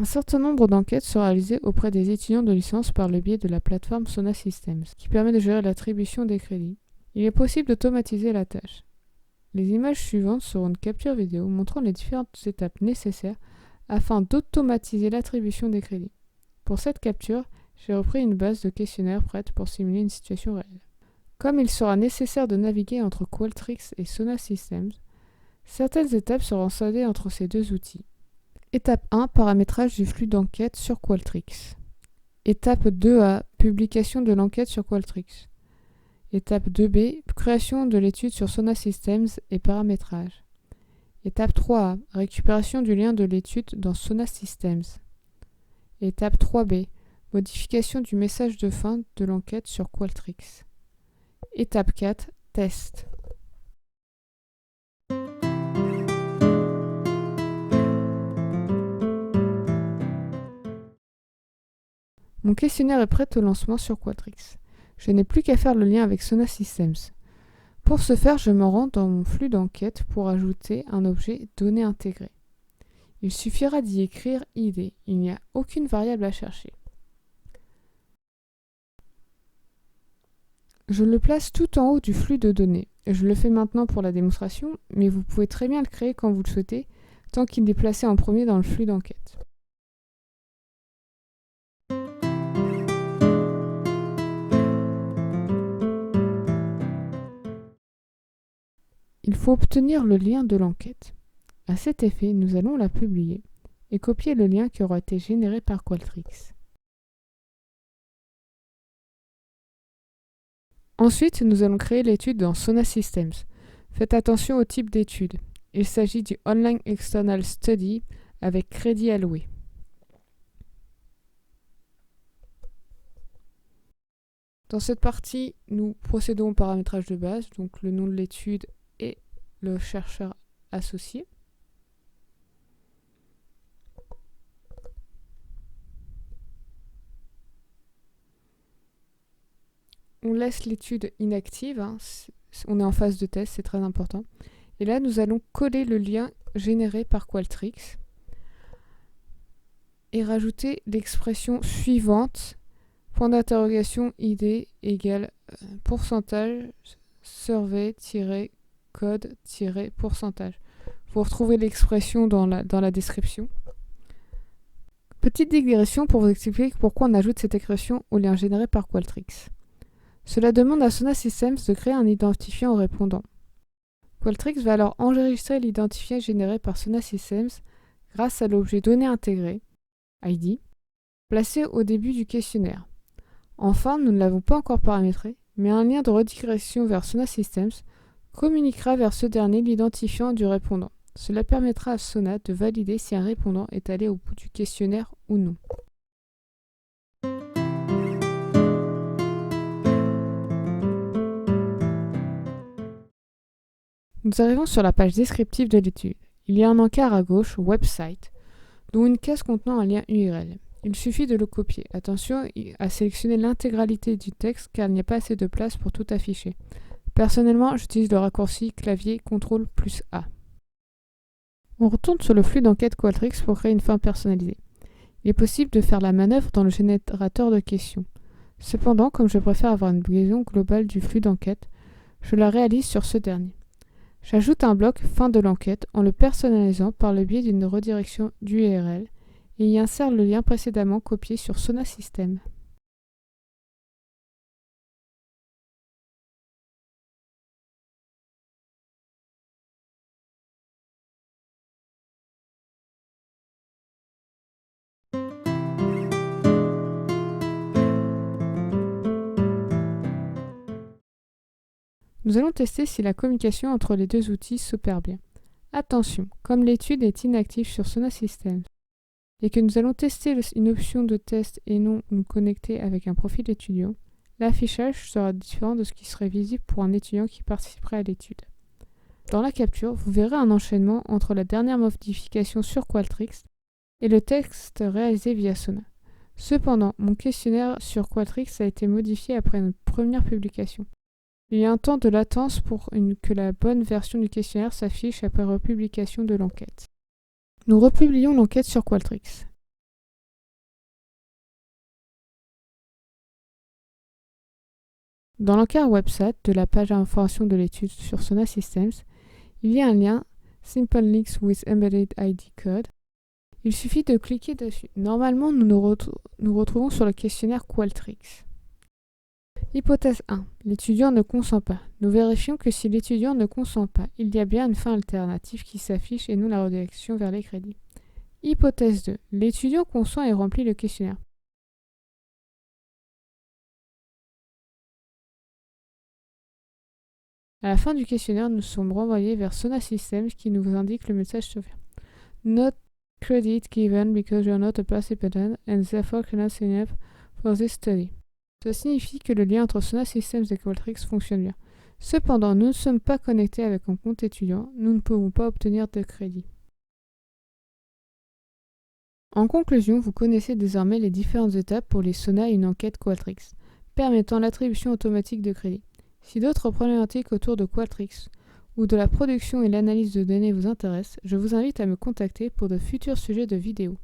Un certain nombre d'enquêtes sont réalisées auprès des étudiants de licence par le biais de la plateforme Sona Systems, qui permet de gérer l'attribution des crédits. Il est possible d'automatiser la tâche. Les images suivantes seront une capture vidéo montrant les différentes étapes nécessaires afin d'automatiser l'attribution des crédits. Pour cette capture, j'ai repris une base de questionnaires prête pour simuler une situation réelle. Comme il sera nécessaire de naviguer entre Qualtrics et Sona Systems, certaines étapes seront scindées entre ces deux outils. Étape 1, paramétrage du flux d'enquête sur Qualtrics. Étape 2A, publication de l'enquête sur Qualtrics. Étape 2B, création de l'étude sur Sona Systems et paramétrage. Étape 3A, récupération du lien de l'étude dans Sona Systems. Étape 3B, modification du message de fin de l'enquête sur Qualtrics. Étape 4, test. Mon questionnaire est prêt au lancement sur Qualtrics. Je n'ai plus qu'à faire le lien avec Sona Systems. Pour ce faire, je me rends dans mon flux d'enquête pour ajouter un objet données intégrées. Il suffira d'y écrire ID. Il n'y a aucune variable à chercher. Je le place tout en haut du flux de données. Je le fais maintenant pour la démonstration, mais vous pouvez très bien le créer quand vous le souhaitez, tant qu'il est placé en premier dans le flux d'enquête. Il faut obtenir le lien de l'enquête. À cet effet, nous allons la publier et copier le lien qui aura été généré par Qualtrics. Ensuite, nous allons créer l'étude dans Sona Systems. Faites attention au type d'étude. Il s'agit du Online External Study avec crédit alloué. Dans cette partie, nous procédons au paramétrage de base, donc le nom de l'étude et le chercheur associé. On laisse l'étude inactive, on est en phase de test, c'est très important. Et là, nous allons coller le lien généré par Qualtrics et rajouter l'expression suivante, point d'interrogation ID égale pourcentage survey-code-pourcentage. Vous retrouvez l'expression dans la description. Petite digression pour vous expliquer pourquoi on ajoute cette expression au lien généré par Qualtrics. Cela demande à Sona Systems de créer un identifiant au répondant. Qualtrics va alors enregistrer l'identifiant généré par Sona Systems grâce à l'objet données intégré, ID, placé au début du questionnaire. Enfin, nous ne l'avons pas encore paramétré, mais un lien de redirection vers Sona Systems communiquera vers ce dernier l'identifiant du répondant. Cela permettra à Sona de valider si un répondant est allé au bout du questionnaire ou non. Nous arrivons sur la page descriptive de l'étude. Il y a un encart à gauche, Website, dont une case contenant un lien URL. Il suffit de le copier. Attention à sélectionner l'intégralité du texte car il n'y a pas assez de place pour tout afficher. Personnellement, j'utilise le raccourci clavier CTRL+A. On retourne sur le flux d'enquête Qualtrics pour créer une fin personnalisée. Il est possible de faire la manœuvre dans le générateur de questions. Cependant, comme je préfère avoir une vision globale du flux d'enquête, je la réalise sur ce dernier. J'ajoute un bloc fin de l'enquête en le personnalisant par le biais d'une redirection d'URL et y insère le lien précédemment copié sur Sona Systems. Nous allons tester si la communication entre les deux outils s'opère bien. Attention, comme l'étude est inactive sur Sona Systems et que nous allons tester une option de test et non nous connecter avec un profil étudiant, l'affichage sera différent de ce qui serait visible pour un étudiant qui participerait à l'étude. Dans la capture, vous verrez un enchaînement entre la dernière modification sur Qualtrics et le texte réalisé via Sona. Cependant, mon questionnaire sur Qualtrics a été modifié après une première publication. Il y a un temps de latence pour que la bonne version du questionnaire s'affiche après republication de l'enquête. Nous republions l'enquête sur Qualtrics. Dans l'encart website de la page d'information de l'étude sur Sonar Systems, il y a un lien Simple Links with Embedded ID Code. Il suffit de cliquer dessus. Normalement, nous nous retrouvons sur le questionnaire Qualtrics. Hypothèse 1. L'étudiant ne consent pas. Nous vérifions que si l'étudiant ne consent pas, il y a bien une fin alternative qui s'affiche et non la redirection vers les crédits. Hypothèse 2. L'étudiant consent et remplit le questionnaire. À la fin du questionnaire, nous sommes renvoyés vers Sonar Systems qui nous indique le message suivant. Not credit given because you are not a participant and therefore cannot sign up for this study. Cela signifie que le lien entre Sonar Systems et Qualtrics fonctionne bien. Cependant, nous ne sommes pas connectés avec un compte étudiant, nous ne pouvons pas obtenir de crédit. En conclusion, vous connaissez désormais les différentes étapes pour les SONA et une enquête Qualtrics, permettant l'attribution automatique de crédit. Si d'autres problématiques autour de Qualtrics ou de la production et l'analyse de données vous intéressent, je vous invite à me contacter pour de futurs sujets de vidéos.